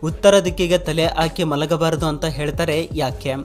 ಉತ್ತರ ದಿಕ್ಕಿಗೆ ತಲೆ ಹಾಕಿ ಮಲಗಬಾರದು ಅಂತ ಹೇಳ್ತಾರೆ. ಯಾಕೆ?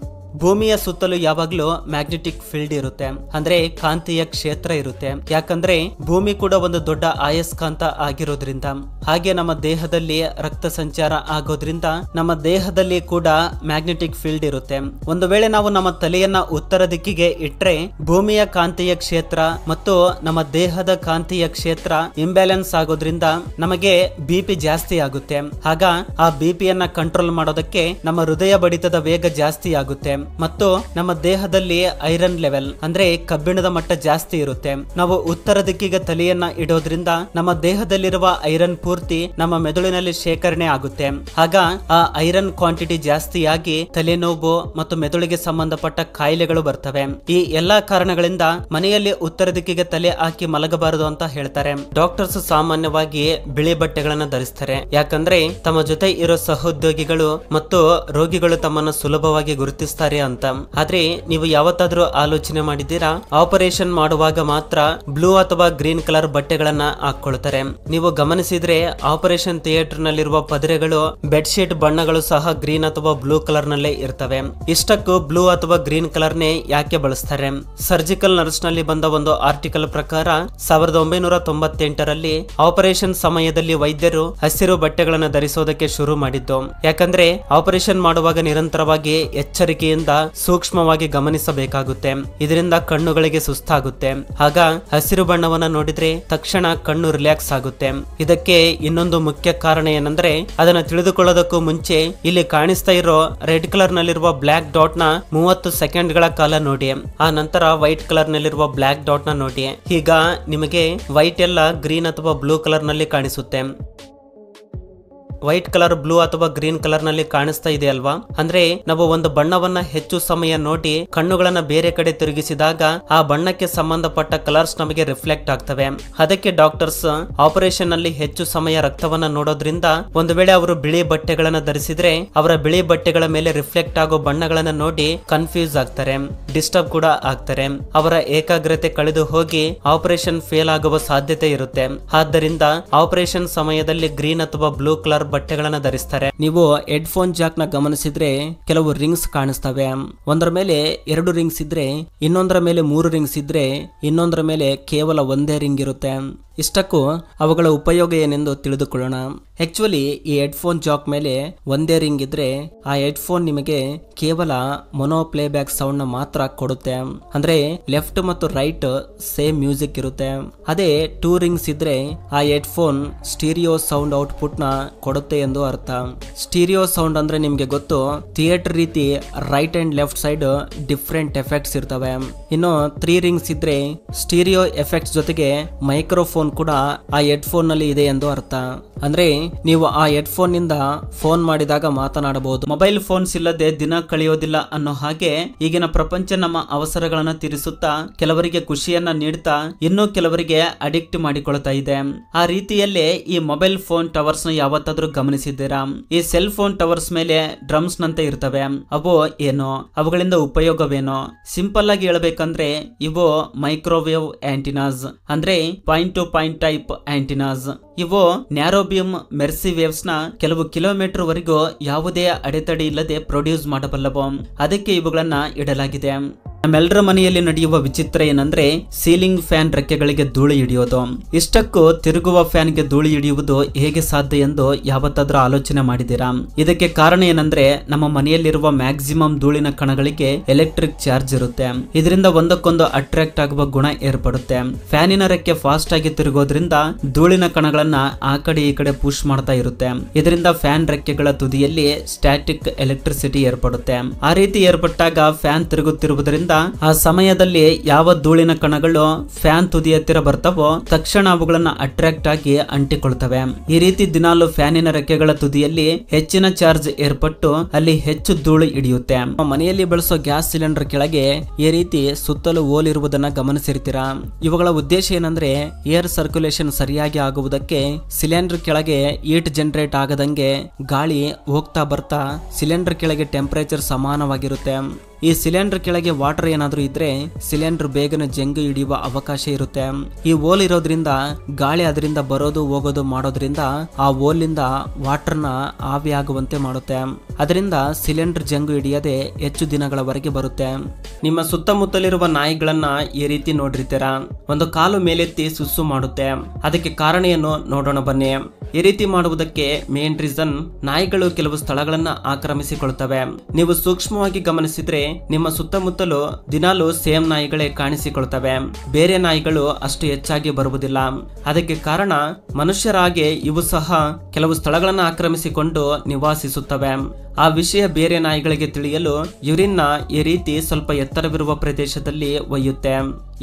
ಭೂಮಿಯ ಸುತ್ತಲೂ ಯಾವಾಗ್ಲೂ ಮ್ಯಾಗ್ನೆಟಿಕ್ ಫೀಲ್ಡ್ ಇರುತ್ತೆ, ಅಂದ್ರೆ ಕಾಂತೀಯ ಕ್ಷೇತ್ರ ಇರುತ್ತೆ. ಯಾಕಂದ್ರೆ ಭೂಮಿ ಕೂಡ ಒಂದು ದೊಡ್ಡ ಅಯಸ್ಕಾಂತ ಆಗಿರೋದ್ರಿಂದ, ಹಾಗೆ ನಮ್ಮ ದೇಹದಲ್ಲಿ ರಕ್ತ ಸಂಚಾರ ಆಗೋದ್ರಿಂದ ನಮ್ಮ ದೇಹದಲ್ಲಿ ಕೂಡ ಮ್ಯಾಗ್ನೆಟಿಕ್ ಫೀಲ್ಡ್ ಇರುತ್ತೆ. ಒಂದು ವೇಳೆ ನಾವು ನಮ್ಮ ತಲೆಯನ್ನ ಉತ್ತರ ದಿಕ್ಕಿಗೆ ಇಟ್ರೆ ಭೂಮಿಯ ಕಾಂತೀಯ ಕ್ಷೇತ್ರ ಮತ್ತು ನಮ್ಮ ದೇಹದ ಕಾಂತೀಯ ಕ್ಷೇತ್ರ ಇಂಬ್ಯಾಲೆನ್ಸ್ ಆಗೋದ್ರಿಂದ ನಮಗೆ ಬಿಪಿ ಜಾಸ್ತಿ ಆಗುತ್ತೆ. ಆಗ ಆ ಬಿಪಿಯನ್ನ ಕಂಟ್ರೋಲ್ ಮಾಡೋದಕ್ಕೆ ನಮ್ಮ ಹೃದಯ ಬಡಿತದ ವೇಗ ಜಾಸ್ತಿ ಆಗುತ್ತೆ ಮತ್ತು ನಮ್ಮ ದೇಹದಲ್ಲಿ ಐರನ್ ಲೆವೆಲ್ ಅಂದ್ರೆ ಕಬ್ಬಿಣದ ಮಟ್ಟ ಜಾಸ್ತಿ ಇರುತ್ತೆ. ನಾವು ಉತ್ತರ ದಿಕ್ಕಿಗೆ ತಲೆಯನ್ನ ಇಡೋದ್ರಿಂದ ನಮ್ಮ ದೇಹದಲ್ಲಿರುವ ಐರನ್ ಪೂರ್ತಿ ನಮ್ಮ ಮೆದುಳಿನಲ್ಲಿ ಶೇಖರಣೆ ಆಗುತ್ತೆ. ಆಗ ಆ ಐರನ್ ಕ್ವಾಂಟಿಟಿ ಜಾಸ್ತಿಯಾಗಿ ತಲೆನೋವು ಮತ್ತು ಮೆದುಳಿಗೆ ಸಂಬಂಧಪಟ್ಟ ಕಾಯಿಲೆಗಳು ಬರ್ತವೆ. ಈ ಎಲ್ಲಾ ಕಾರಣಗಳಿಂದ ಮನೆಯಲ್ಲಿ ಉತ್ತರ ದಿಕ್ಕಿಗೆ ತಲೆ ಹಾಕಿ ಮಲಗಬಾರದು ಅಂತ ಹೇಳ್ತಾರೆ. ಡಾಕ್ಟರ್ಸ್ ಸಾಮಾನ್ಯವಾಗಿ ಬಿಳಿ ಬಟ್ಟೆಗಳನ್ನ ಧರಿಸ್ತಾರೆ, ಯಾಕಂದ್ರೆ ತಮ್ಮ ಜೊತೆ ಇರೋ ಸಹೋದ್ಯೋಗಿಗಳು ಮತ್ತು ರೋಗಿಗಳು ತಮ್ಮನ್ನು ಸುಲಭವಾಗಿ ಗುರುತಿಸ್ತಾರೆ ಅಂತ. ಆದ್ರೆ ನೀವು ಯಾವತ್ತಾದ್ರೂ ಆಲೋಚನೆ ಮಾಡಿದ್ದೀರಾ, ಆಪರೇಷನ್ ಮಾಡುವಾಗ ಮಾತ್ರ ಬ್ಲೂ ಅಥವಾ ಗ್ರೀನ್ ಕಲರ್ ಬಟ್ಟೆಗಳನ್ನ ಹಾಕೊಳ್ತಾರೆ. ನೀವು ಗಮನಿಸಿದ್ರೆ ಆಪರೇಷನ್ ಥಿಯೇಟರ್ ನಲ್ಲಿರುವ ಪದರೆಗಳು, ಬೆಡ್ಶೀಟ್ ಬಣ್ಣಗಳು ಸಹ ಗ್ರೀನ್ ಅಥವಾ ಬ್ಲೂ ಕಲರ್ ನಲ್ಲೇ ಇರ್ತವೆ. ಇಷ್ಟಕ್ಕೂ ಬ್ಲೂ ಅಥವಾ ಗ್ರೀನ್ ಕಲರ್ ನೇ ಯಾಕೆ ಬಳಸ್ತಾರೆ? ಸರ್ಜಿಕಲ್ ನರ್ಸ್ ನಲ್ಲಿ ಬಂದ ಒಂದು ಆರ್ಟಿಕಲ್ ಪ್ರಕಾರ 1998ರಲ್ಲಿ ಆಪರೇಷನ್ ಸಮಯದಲ್ಲಿ ವೈದ್ಯರು ಹಸಿರು ಬಟ್ಟೆಗಳನ್ನು ಧರಿಸೋದಕ್ಕೆ ಶುರು ಮಾಡಿದ್ದು. ಯಾಕಂದ್ರೆ ಆಪರೇಷನ್ ಮಾಡುವಾಗ ನಿರಂತರವಾಗಿ ಎಚ್ಚರಿಕೆಯಿಂದ ಸೂಕ್ಷ್ಮವಾಗಿ ಗಮನಿಸಬೇಕಾಗುತ್ತೆ. ಇದರಿಂದ ಕಣ್ಣುಗಳಿಗೆ ಸುಸ್ತಾಗುತ್ತೆ. ಆಗ ಹಸಿರು ಬಣ್ಣವನ್ನ ನೋಡಿದ್ರೆ ತಕ್ಷಣ ಕಣ್ಣು ರಿಲ್ಯಾಕ್ಸ್ ಆಗುತ್ತೆ. ಇದಕ್ಕೆ ಇನ್ನೊಂದು ಮುಖ್ಯ ಕಾರಣ ಏನಂದ್ರೆ, ಅದನ್ನ ತಿಳಿದುಕೊಳ್ಳೋದಕ್ಕೂ ಮುಂಚೆ ಇಲ್ಲಿ ಕಾಣಿಸ್ತಾ ಇರೋ ರೆಡ್ ಕಲರ್ ನಲ್ಲಿರುವ ಬ್ಲಾಕ್ ಡಾಟ್ ನ 30 ಸೆಕೆಂಡ್ಗಳ ಕಾಲ ನೋಡಿ. ಆ ನಂತರ ವೈಟ್ ಕಲರ್ ನಲ್ಲಿರುವ ಬ್ಲಾಕ್ ಡಾಟ್ ನ ನೋಡಿ. ಈಗ ನಿಮಗೆ ವೈಟ್ ಎಲ್ಲ ಗ್ರೀನ್ ಅಥವಾ ಬ್ಲೂ ಕಲರ್ ನಲ್ಲಿ ಕಾಣಿಸುತ್ತೆ. ವೈಟ್ ಕಲರ್, ಬ್ಲೂ ಅಥವಾ ಗ್ರೀನ್ ಕಲರ್ ನಲ್ಲಿ ಕಾಣಿಸ್ತಾ ಇದೆ ಅಲ್ವಾ? ಅಂದ್ರೆ ನಾವು ಒಂದು ಬಣ್ಣವನ್ನ ಹೆಚ್ಚು ಸಮಯ ನೋಡಿ ಕಣ್ಣುಗಳನ್ನ ಬೇರೆ ಕಡೆ ತಿರುಗಿಸಿದಾಗ ಆ ಬಣ್ಣಕ್ಕೆ ಸಂಬಂಧಪಟ್ಟ ಕಲರ್ಸ್ ನಮಗೆ ರಿಫ್ಲೆಕ್ಟ್ ಆಗ್ತವೆ. ಅದಕ್ಕೆ ಡಾಕ್ಟರ್ಸ್ ಆಪರೇಷನ್ ನಲ್ಲಿ ಹೆಚ್ಚು ಸಮಯ ರಕ್ತವನ್ನ ನೋಡೋದ್ರಿಂದ ಒಂದು ವೇಳೆ ಅವರು ಬಿಳಿ ಬಟ್ಟೆಗಳನ್ನ ಧರಿಸಿದ್ರೆ ಅವರ ಬಿಳಿ ಬಟ್ಟೆಗಳ ಮೇಲೆ ರಿಫ್ಲೆಕ್ಟ್ ಆಗೋ ಬಣ್ಣಗಳನ್ನ ನೋಡಿ ಕನ್ಫ್ಯೂಸ್ ಆಗ್ತಾರೆ, ಡಿಸ್ಟರ್ಬ್ ಕೂಡ ಆಗ್ತಾರೆ. ಅವರ ಏಕಾಗ್ರತೆ ಕಳೆದು ಹೋಗಿ ಆಪರೇಷನ್ ಫೇಲ್ ಆಗುವ ಸಾಧ್ಯತೆ ಇರುತ್ತೆ. ಆದ್ದರಿಂದ ಆಪರೇಷನ್ ಸಮಯದಲ್ಲಿ ಗ್ರೀನ್ ಅಥವಾ ಬ್ಲೂ ಕಲರ್ ಬಟ್ಟೆಗಳನ್ನ ಧರಿಸ್ತಾರೆ. ನೀವು ಹೆಡ್ಫೋನ್ ಜಾಕ್ ನ ಗಮನಿಸಿದ್ರೆ ಕೆಲವು ರಿಂಗ್ಸ್ ಕಾಣಿಸ್ತವೆ. ಒಂದರ ಮೇಲೆ 2 ರಿಂಗ್ಸ್ ಇದ್ರೆ, ಇನ್ನೊಂದರ ಮೇಲೆ 3 ರಿಂಗ್ಸ್ ಇದ್ರೆ, ಇನ್ನೊಂದರ ಮೇಲೆ ಕೇವಲ ಒಂದೇ ರಿಂಗ್ ಇರುತ್ತೆ. ಇಷ್ಟಕ್ಕೂ ಅವುಗಳ ಉಪಯೋಗ ಏನೆಂದು ತಿಳಿದುಕೊಳ್ಳೋಣ. ಆಕ್ಚುಲಿ ಈ ಹೆಡ್ಫೋನ್ ಜಾಕ್ ಮೇಲೆ ಒಂದೇ ರಿಂಗ್ ಇದ್ರೆ ಆ ಹೆಡ್ಫೋನ್ ನಿಮಗೆ ಕೇವಲ ಮೊನೋ ಪ್ಲೇ ಬ್ಯಾಕ್ ಸೌಂಡ್ ನ ಮಾತ್ರ ಕೊಡುತ್ತೆ. ಅಂದ್ರೆ ಲೆಫ್ಟ್ ಮತ್ತು ರೈಟ್ ಸೇಮ್ ಮ್ಯೂಸಿಕ್ ಇರುತ್ತೆ. ಅದೇ 2 ರಿಂಗ್ಸ್ ಇದ್ರೆ ಆ ಹೆಡ್ಫೋನ್ ಸ್ಟೀರಿಯೋ ಸೌಂಡ್ ಔಟ್ಪುಟ್ ನ ಕೊಡುತ್ತೆ ಎಂದು ಅರ್ಥ. ಸ್ಟೀರಿಯೋ ಸೌಂಡ್ ಅಂದ್ರೆ ನಿಮ್ಗೆ ಗೊತ್ತು, ಥಿಯೇಟರ್ ರೀತಿ right and left side different effects ಇರ್ತವೆ. ಇನ್ನು 3 ರಿಂಗ್ಸ್ ಇದ್ರೆ ಸ್ಟೀರಿಯೋ ಎಫೆಕ್ಟ್ಸ್ ಜೊತೆಗೆ ಮೈಕ್ರೋಫೋನ್ ಕೂಡ ಆ ಹೆಡ್ಫೋನ್ ನಲ್ಲಿ ಇದೆ ಎಂದು ಅರ್ಥ. ಅಂದ್ರೆ ನೀವು ಆ ಹೆಡ್ಫೋನ್ ನಿಂದ ಫೋನ್ ಮಾಡಿದಾಗ ಮಾತನಾಡಬಹುದು. ಮೊಬೈಲ್ ಫೋನ್ಸ್ ಇಲ್ಲದೆ ದಿನ ಕಳೆಯೋದಿಲ್ಲ ಅನ್ನೋ ಹಾಗೆ ಈಗಿನ ಪ್ರಪಂಚ ನಮ್ಮ ಅವಸರಗಳನ್ನ ತೀರಿಸುತ್ತಾ ಕೆಲವರಿಗೆ ಖುಷಿಯನ್ನ ನೀಡುತ್ತಾ ಇನ್ನು ಕೆಲವರಿಗೆ ಅಡಿಕ್ಟ್ ಮಾಡಿಕೊಳ್ತಾ ಇದೆ. ಆ ರೀತಿಯಲ್ಲೇ ಈ ಮೊಬೈಲ್ ಫೋನ್ ಟವರ್ಸ್ ನ ಯಾವತ್ತಾದ್ರೂ ಗಮನಿಸಿದ್ದೀರಾ? ಈ ಸೆಲ್ ಫೋನ್ ಟವರ್ಸ್ ಮೇಲೆ ಡ್ರಮ್ಸ್ ನಂತೆ ಇರ್ತವೆ. ಅವು ಏನೋ, ಅವುಗಳಿಂದ ಉಪಯೋಗವೇನೋ? ಸಿಂಪಲ್ ಆಗಿ ಹೇಳ್ಬೇಕಂದ್ರೆ ಇವು ಮೈಕ್ರೋವೇವ್ ಆಂಟಿನಾಸ್, ಅಂದ್ರೆ ಪಾಯಿಂಟ್ ಟು ಪಾಯಿಂಟ್ ಟೈಪ್ ಆಂಟಿನಾಸ್. ಇವು ನ್ಯಾರೋ ಬೀಮ್ ಮೆರ್ಸಿ ವೇವ್ಸ್ ನ ಕೆಲವು ಕಿಲೋಮೀಟರ್ ವರೆಗೂ ಯಾವುದೇ ಅಡೆತಡೆ ಇಲ್ಲದೆ ಪ್ರೊಡ್ಯೂಸ್ ಮಾಡಬಲ್ಲವು. ಅದಕ್ಕೆ ಇವುಗಳನ್ನ ಇಡಲಾಗಿದೆ. ನಮ್ಮೆಲ್ಲರ ಮನೆಯಲ್ಲಿ ನಡೆಯುವ ವಿಚಿತ್ರ ಏನಂದ್ರೆ ಸೀಲಿಂಗ್ ಫ್ಯಾನ್ ರೆಕ್ಕೆಗಳಿಗೆ ಧೂಳು ಹಿಡಿಯೋದು. ಇಷ್ಟಕ್ಕೂ ತಿರುಗುವ ಫ್ಯಾನ್ ಗೆ ಧೂಳು ಹಿಡಿಯುವುದು ಹೇಗೆ ಸಾಧ್ಯ ಎಂದು ಯಾವತ್ತಾದ್ರೂ ಆಲೋಚನೆ ಮಾಡಿದ್ದೀರಾ? ಇದಕ್ಕೆ ಕಾರಣ ಏನಂದ್ರೆ ನಮ್ಮ ಮನೆಯಲ್ಲಿರುವ ಮ್ಯಾಕ್ಸಿಮಮ್ ಧೂಳಿನ ಕಣಗಳಿಗೆ ಎಲೆಕ್ಟ್ರಿಕ್ ಚಾರ್ಜ್ ಇರುತ್ತೆ. ಇದರಿಂದ ಒಂದಕ್ಕೊಂದು ಅಟ್ರಾಕ್ಟ್ ಆಗುವ ಗುಣ ಏರ್ಪಡುತ್ತೆ. ಫ್ಯಾನಿನ ರೆಕ್ಕೆ ಫಾಸ್ಟ್ ಆಗಿ ತಿರುಗೋದ್ರಿಂದ ಧೂಳಿನ ಕಣಗಳನ್ನ ಆ ಕಡೆ ಈ ಕಡೆ ಪುಷ್ ಮಾಡ್ತಾ ಇರುತ್ತೆ. ಇದರಿಂದ ಫ್ಯಾನ್ ರೆಕ್ಕೆಗಳ ತುದಿಯಲ್ಲಿ ಸ್ಟ್ಯಾಟಿಕ್ ಎಲೆಕ್ಟ್ರಿಸಿಟಿ ಏರ್ಪಡುತ್ತೆ. ಆ ರೀತಿ ಏರ್ಪಟ್ಟಾಗ ಫ್ಯಾನ್ ತಿರುಗುತ್ತಿರುವುದರಿಂದ ಆ ಸಮಯದಲ್ಲಿ ಯಾವ ಧೂಳಿನ ಕಣಗಳು ಫ್ಯಾನ್ ತುದಿ ಹತ್ತಿರ ಬರ್ತಾವೋ ತಕ್ಷಣ ಅವುಗಳನ್ನ ಅಟ್ರಾಕ್ಟ್ ಆಗಿ ಅಂಟಿಕೊಳ್ತವೆ. ಈ ರೀತಿ ದಿನಾಲು ಫ್ಯಾನಿನ ರೆಕ್ಕೆಗಳ ತುದಿಯಲ್ಲಿ ಹೆಚ್ಚಿನ ಚಾರ್ಜ್ ಏರ್ಪಟ್ಟು ಅಲ್ಲಿ ಹೆಚ್ಚು ಧೂಳು ಹಿಡಿಯುತ್ತೆ. ಮನೆಯಲ್ಲಿ ಬಳಸೋ ಗ್ಯಾಸ್ ಸಿಲಿಂಡರ್ ಕೆಳಗೆ ಈ ರೀತಿ ಸುತ್ತಲೂ ಹೋಲ್ ಇರುವುದನ್ನ ಗಮನಿಸಿರ್ತೀರಾ? ಇವುಗಳ ಉದ್ದೇಶ ಏನಂದ್ರೆ ಏರ್ ಸರ್ಕ್ಯುಲೇಷನ್ ಸರಿಯಾಗಿ ಆಗುವುದಕ್ಕೆ ಸಿಲಿಂಡರ್ ಕೆಳಗೆ ಹೀಟ್ ಜನರೇಟ್ ಆಗದಂಗೆ ಗಾಳಿ ಹೋಗ್ತಾ ಬರ್ತಾ ಸಿಲಿಂಡರ್ ಕೆಳಗೆ ಟೆಂಪರೇಚರ್ ಸಮಾನವಾಗಿರುತ್ತೆ. ಈ ಸಿಲಿಂಡರ್ ಕೆಳಗೆ ವಾಟರ್ ಏನಾದ್ರೂ ಇದ್ರೆ ಸಿಲಿಂಡರ್ ಬೇಗನೆ ಜಂಗು ಹಿಡಿಯುವ ಅವಕಾಶ ಇರುತ್ತೆ. ಈ ಹೋಲ್ ಇರೋದ್ರಿಂದ ಗಾಳಿ ಅದರಿಂದ ಬರೋದು ಹೋಗೋದು ಮಾಡೋದ್ರಿಂದ ಆ ಹೋಲಿಂದ ವಾಟರ್ನ ಆವಿಯಾಗುವಂತೆ ಮಾಡುತ್ತೆ. ಅದರಿಂದ ಸಿಲಿಂಡರ್ ಜಂಗು ಹಿಡಿಯದೆ ಹೆಚ್ಚು ದಿನಗಳವರೆಗೆ ಬರುತ್ತೆ. ನಿಮ್ಮ ಸುತ್ತಮುತ್ತಲಿರುವ ನಾಯಿಗಳನ್ನ ಈ ರೀತಿ ನೋಡಿರ್ತೀರಾ, ಒಂದು ಕಾಲು ಮೇಲೆತ್ತಿ ಸುಸ್ಸು ಮಾಡುತ್ತೆ. ಅದಕ್ಕೆ ಕಾರಣ ಏನು ನೋಡೋಣ ಬನ್ನಿ. ಈ ರೀತಿ ಮಾಡುವುದಕ್ಕೆ ಮೇನ್ ರೀಸನ್, ನಾಯಿಗಳು ಕೆಲವು ಸ್ಥಳಗಳನ್ನ ಆಕ್ರಮಿಸಿಕೊಳ್ತವೆ. ನೀವು ಸೂಕ್ಷ್ಮವಾಗಿ ಗಮನಿಸಿದ್ರೆ ನಿಮ್ಮ ಸುತ್ತಮುತ್ತಲು ದಿನಾಲು ಸೇಮ್ ನಾಯಿಗಳೇ ಕಾಣಿಸಿಕೊಳ್ತವೆ. ಬೇರೆ ನಾಯಿಗಳು ಅಷ್ಟು ಹೆಚ್ಚಾಗಿ ಬರುವುದಿಲ್ಲ. ಅದಕ್ಕೆ ಕಾರಣ ಮನುಷ್ಯರ ಹಾಗೆ ಇವು ಸಹ ಕೆಲವು ಸ್ಥಳಗಳನ್ನ ಆಕ್ರಮಿಸಿಕೊಂಡು ನಿವಾಸಿಸುತ್ತವೆ. ಆ ವಿಷಯ ಬೇರೆ ನಾಯಿಗಳಿಗೆ ತಿಳಿಯಲು ಯುರಿನ್ ಈ ರೀತಿ ಸ್ವಲ್ಪ ಎತ್ತರವಿರುವ ಪ್ರದೇಶದಲ್ಲಿ ಒಯ್ಯುತ್ತೆ.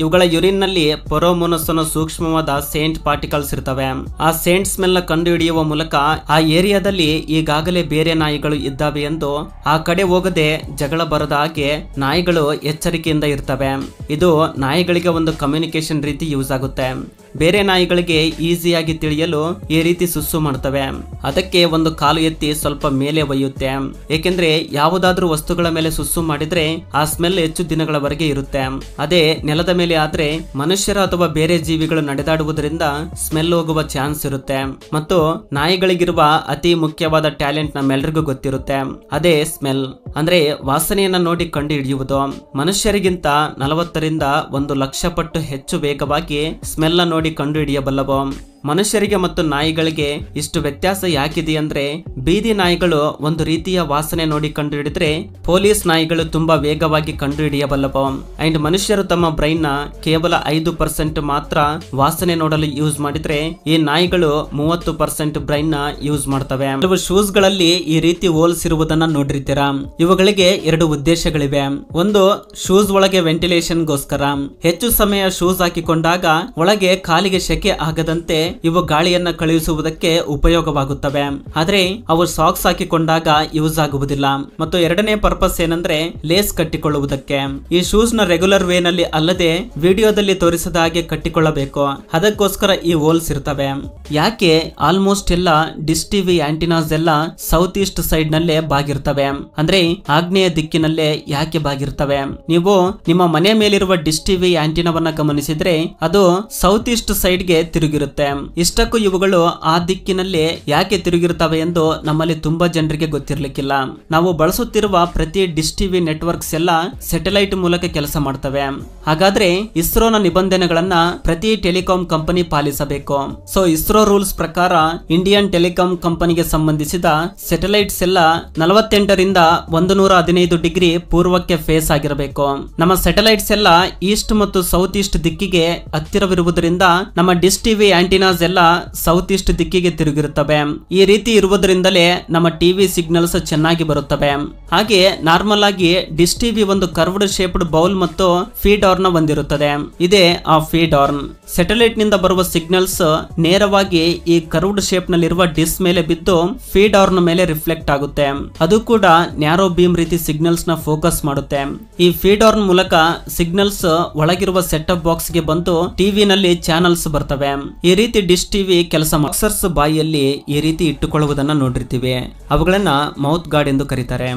ಇವುಗಳ ಯುರಿನ್ ನಲ್ಲಿ ಪೊರೋಮೋನಸ್ ಅನ್ನೋ ಸೂಕ್ಷ್ಮವಾದ ಸೇಂಟ್ ಪಾರ್ಟಿಕಲ್ಸ್ ಇರ್ತವೆ. ಆ ಸೇಂಟ್ ಸ್ಮೆಲ್ ನ ಕಂಡು ಹಿಡಿಯುವ ಮೂಲಕ ಆ ಏರಿಯಾದಲ್ಲಿ ಈಗಾಗಲೇ ಬೇರೆ ನಾಯಿಗಳು ಇದ್ದಾವೆ ಎಂದು ಆ ಕಡೆ ಹೋಗದೆ ಜಗಳ ಬರದ ಹಾಗೆ ನಾಯಿಗಳು ಎಚ್ಚರಿಕೆಯಿಂದ ಇರ್ತವೆ. ಇದು ನಾಯಿಗಳಿಗೆ ಒಂದು ಕಮ್ಯುನಿಕೇಶನ್ ರೀತಿ ಯೂಸ್ ಆಗುತ್ತೆ. ಬೇರೆ ನಾಯಿಗಳಿಗೆ ಈಸಿಯಾಗಿ ತಿಳಿಯಲು ಈ ರೀತಿ ಸುಸ್ಸು ಮಾಡ್ತವೆ. ಅದಕ್ಕೆ ಒಂದು ಕಾಲು ಎತ್ತಿ ಸ್ವಲ್ಪ ಮೇಲೆ ಒಯ್ಯುತ್ತೆ. ಏಕೆಂದ್ರೆ ಯಾವುದಾದ್ರೂ ವಸ್ತುಗಳ ಮೇಲೆ ಸುಸ್ಸು ಮಾಡಿದ್ರೆ ಆ ಸ್ಮೆಲ್ ಹೆಚ್ಚು ದಿನಗಳವರೆಗೆ ಇರುತ್ತೆ. ಅದೇ ನೆಲದ ಮೇಲೆ ಆದ್ರೆ ಮನುಷ್ಯರ ಅಥವಾ ಬೇರೆ ಜೀವಿಗಳು ನಡೆದಾಡುವುದರಿಂದ ಸ್ಮೆಲ್ ಹೋಗುವ ಚಾನ್ಸ್ ಇರುತ್ತೆ. ಮತ್ತು ನಾಯಿಗಳಿಗಿರುವ ಅತಿ ಮುಖ್ಯವಾದ ಟ್ಯಾಲೆಂಟ್ ನಮ್ಮೆಲ್ಲರಿಗೂ ಗೊತ್ತಿರುತ್ತೆ, ಅದೇ ಸ್ಮೆಲ್. ಅಂದ್ರೆ ವಾಸನೆಯನ್ನ ನೋಡಿ ಕಂಡು ಹಿಡಿಯುವುದು. ಮನುಷ್ಯರಿಗಿಂತ 40ರಿಂದ 1,00,000 ಪಟ್ಟು ಹೆಚ್ಚು ವೇಗವಾಗಿ ಸ್ಮೆಲ್ ನೋಡಿ ಕಂಡು ಹಿಡಿಯಬಲ್ಲವು. ಮನುಷ್ಯರಿಗೆ ಮತ್ತು ನಾಯಿಗಳಿಗೆ ಇಷ್ಟು ವ್ಯತ್ಯಾಸ ಯಾಕಿದೆ ಅಂದ್ರೆ, ಬೀದಿ ನಾಯಿಗಳು ಒಂದು ರೀತಿಯ ವಾಸನೆ ನೋಡಿ ಕಂಡು ಹಿಡಿದ್ರೆ ಪೊಲೀಸ್ ನಾಯಿಗಳು ತುಂಬಾ ವೇಗವಾಗಿ ಕಂಡು ಹಿಡಿಯಬಲ್ಲವು. ಅಂಡ್ ಮನುಷ್ಯರು ತಮ್ಮ ಬ್ರೈನ್ ನ ಕೇವಲ 5% ಮಾತ್ರ ವಾಸನೆ ನೋಡಲು ಯೂಸ್ ಮಾಡಿದ್ರೆ ಈ ನಾಯಿಗಳು 30% ಬ್ರೈನ್ ನ ಯೂಸ್ ಮಾಡ್ತವೆ. ಕೆಲವು ಶೂಸ್ ಗಳಲ್ಲಿ ಈ ರೀತಿ ಹೋಲ್ಸ್ ಇರುವುದನ್ನ ನೋಡಿರ್ತೀರಾ. ಇವುಗಳಿಗೆ 2 ಉದ್ದೇಶಗಳಿವೆ. ಒಂದು, ಶೂಸ್ ಒಳಗೆ ವೆಂಟಿಲೇಷನ್ ಗೋಸ್ಕರ. ಹೆಚ್ಚು ಸಮಯ ಶೂಸ್ ಹಾಕಿಕೊಂಡಾಗ ಒಳಗೆ ಕಾಲಿಗೆ ಸೆಕೆ ಆಗದಂತೆ ಇವು ಗಾಳಿಯನ್ನ ಕಳುಹಿಸುವುದಕ್ಕೆ ಉಪಯೋಗವಾಗುತ್ತವೆ. ಆದ್ರೆ ಅವು ಸಾಕ್ಸ್ ಹಾಕಿಕೊಂಡಾಗ ಯೂಸ್ ಆಗುವುದಿಲ್ಲ. ಮತ್ತು ಎರಡನೇ ಪರ್ಪಸ್ ಏನಂದ್ರೆ ಲೇಸ್ ಕಟ್ಟಿಕೊಳ್ಳುವುದಕ್ಕೆ. ಈ ಶೂಸ್ ನ ರೆಗ್ಯುಲರ್ ವೇ ನಲ್ಲಿ ಅಲ್ಲದೆ ವಿಡಿಯೋದಲ್ಲಿ ತೋರಿಸದ ಹಾಗೆ ಕಟ್ಟಿಕೊಳ್ಳಬೇಕು. ಅದಕ್ಕೋಸ್ಕರ ಈ ಹೋಲ್ಸ್ ಇರ್ತವೆ. ಯಾಕೆ ಆಲ್ಮೋಸ್ಟ್ ಎಲ್ಲ ಡಿಶ್ ಟಿವಿ ಆಂಟಿನಾಸ್ ಎಲ್ಲ ಸೌತ್ ಈಸ್ಟ್ ಸೈಡ್ ನಲ್ಲೇ ಬಾಗಿರ್ತವೆ ಅಂದ್ರೆ ಆಗ್ನೇಯ ದಿಕ್ಕಿನಲ್ಲೇ ಯಾಕೆ ಬಾಗಿರ್ತವೆ? ನೀವು ನಿಮ್ಮ ಮನೆ ಮೇಲಿರುವ ಡಿಶ್ ಟಿವಿ ಆಂಟಿನವನ್ನ ಗಮನಿಸಿದ್ರೆ ಅದು ಸೌತ್ ಈಸ್ಟ್ ಸೈಡ್ ಗೆ ತಿರುಗಿರುತ್ತೆ. ಇಷ್ಟಕ್ಕೂ ಇವುಗಳು ಆ ದಿಕ್ಕಿನಲ್ಲಿ ಯಾಕೆ ತಿರುಗಿರುತ್ತವೆ ಎಂದು ನಮ್ಮಲ್ಲಿ ತುಂಬಾ ಜನರಿಗೆ ಗೊತ್ತಿರಲಿಕ್ಕಿಲ್ಲ. ನಾವು ಬಳಸುತ್ತಿರುವ ಪ್ರತಿ ಡಿಶ್ ಟಿವಿ ನೆಟ್ವರ್ಕ್ಸ್ ಎಲ್ಲ ಸ್ಯಾಟಲೈಟ್ ಮೂಲಕ ಕೆಲಸ ಮಾಡ್ತವೆ. ಹಾಗಾದ್ರೆ ಇಸ್ರೋನ ನಿಬಂಧನೆಗಳನ್ನ ಪ್ರತಿ ಟೆಲಿಕಾಂ ಕಂಪನಿ ಪಾಲಿಸಬೇಕು. ಸೊ ಇಸ್ರೋ ರೂಲ್ಸ್ ಪ್ರಕಾರ ಇಂಡಿಯನ್ ಟೆಲಿಕಾಂ ಕಂಪನಿಗೆ ಸಂಬಂಧಿಸಿದ ಸ್ಯಾಟಲೈಟ್ಸ್ ಎಲ್ಲ 48ರಿಂದ 115 ಡಿಗ್ರಿ ಪೂರ್ವಕ್ಕೆ ಫೇಸ್ ಆಗಿರಬೇಕು. ನಮ್ಮ ಸ್ಯಾಟಲೈಟ್ಸ್ ಎಲ್ಲ ಈಸ್ಟ್ ಮತ್ತು ಸೌತ್ ಈಸ್ಟ್ ದಿಕ್ಕಿಗೆ ಹತ್ತಿರವಿರುವುದರಿಂದ ನಮ್ಮ ಡಿಶ್ ಟಿವಿ ಆಂಟಿನಾಸ್ ಎಲ್ಲ ಸೌತ್ ಈಸ್ಟ್ ದಿಕ್ಕಿಗೆ ತಿರುಗಿರುತ್ತವೆ. ಈ ರೀತಿ ಇರುವುದರಿಂದಲೇ ನಮ್ಮ ಟಿವಿ ಸಿಗ್ನಲ್ಸ್ ಚೆನ್ನಾಗಿ ಬರುತ್ತವೆ. ಹಾಗೆ ನಾರ್ಮಲ್ ಆಗಿ ಡಿಶ್ ಟಿವಿ ಒಂದು ಕರ್ವ್ಡ್ ಶೇಪ್ಡ್ ಬೌಲ್ ಮತ್ತು ಫೀಡ್ ಆರ್ನ್ ಹೊಂದಿರುತ್ತದೆ. ಇದೇ ಆ ಫೀಡ್ ಆರ್ನ್. ಸ್ಯಾಟಲೈಟ್ ನಿಂದ ಬರುವ ಸಿಗ್ನಲ್ಸ್ ನೇರವಾಗಿ ಈ ಕರ್ವ್ಡ್ ಶೇಪ್ ನಲ್ಲಿರುವ ಡಿಶ್ ಮೇಲೆ ಬಿದ್ದು ಫೀಡ್ ಆರ್ನ್ ಮೇಲೆ ರಿಫ್ಲೆಕ್ಟ್ ಆಗುತ್ತೆ. ಅದು ಕೂಡ ನ್ಯಾರೋ ಬೀಮ್ ರೀತಿ ಸಿಗ್ನಲ್ಸ್ ನ ಫೋಕಸ್ ಮಾಡುತ್ತೆ. ಈ ಫೀಡ್ ಆರ್ನ್ ಮೂಲಕ ಸಿಗ್ನಲ್ಸ್ ಒಳಗಿರುವ ಸೆಟ್ ಅಪ್ ಬಾಕ್ಸ್ ಗೆ ಬಂದು ಟಿವಿ ನಲ್ಲಿ ಚಾನಲ್ಸ್ ಬರ್ತವೆ. ಈ ರೀತಿ ಡಿಶ್ ಟಿವಿ ಕೆಲಸ ಬಾಕ್ಸರ್ಸ್ ಬಾಯಿಯಲ್ಲಿ ಈ ರೀತಿ ಇಟ್ಟುಕೊಳ್ಳುವುದನ್ನ ನೋಡಿರ್ತೀವಿ. ಅವುಗಳನ್ನ ಮೌತ್ ಗಾರ್ಡ್ ಎಂದು ಕರೀತಾರೆ.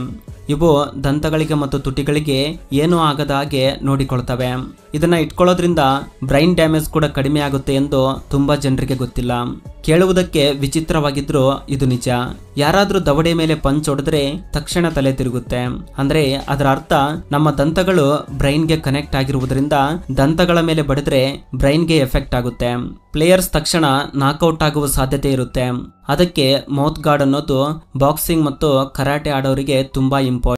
ಇವು ದಂತಗಳಿಗೆ ಮತ್ತು ತುಟಿಗಳಿಗೆ ಏನೂ ಆಗದ ಹಾಗೆ ನೋಡಿಕೊಳ್ತವೆ. ಇದನ್ನ ಇಟ್ಕೊಳ್ಳೋದ್ರಿಂದ ಬ್ರೈನ್ ಡ್ಯಾಮೇಜ್ ಕೂಡ ಕಡಿಮೆ ಆಗುತ್ತೆ ಎಂದು ತುಂಬಾ ಜನರಿಗೆ ಗೊತ್ತಿಲ್ಲ. ಕೇಳುವುದಕ್ಕೆ ವಿಚಿತ್ರವಾಗಿದ್ರು ಇದು ನಿಜ. ಯಾರಾದ್ರೂ ದವಡೆ ಮೇಲೆ ಪಂಚ್ ಹೊಡೆದ್ರೆ ತಕ್ಷಣ ತಲೆ ತಿರುಗುತ್ತೆ. ಅಂದ್ರೆ ಅದರ ಅರ್ಥ ನಮ್ಮ ದಂತಗಳು ಬ್ರೈನ್ಗೆ ಕನೆಕ್ಟ್ ಆಗಿರುವುದರಿಂದ ದಂತಗಳ ಮೇಲೆ ಬಡಿದ್ರೆ ಬ್ರೈನ್ಗೆ ಎಫೆಕ್ಟ್ ಆಗುತ್ತೆ. ಪ್ಲೇಯರ್ಸ್ ತಕ್ಷಣ ನಾಕ್ಔಟ್ ಆಗುವ ಸಾಧ್ಯತೆ ಇರುತ್ತೆ. ಅದಕ್ಕೆ ಮೌತ್ ಗಾರ್ಡ್ ಅನ್ನೋದು ಬಾಕ್ಸಿಂಗ್ ಮತ್ತು ಕರಾಟೆ ಆಡೋರಿಗೆ ತುಂಬಾ ಇಂಪಾರ್ಟೆಂಟ್.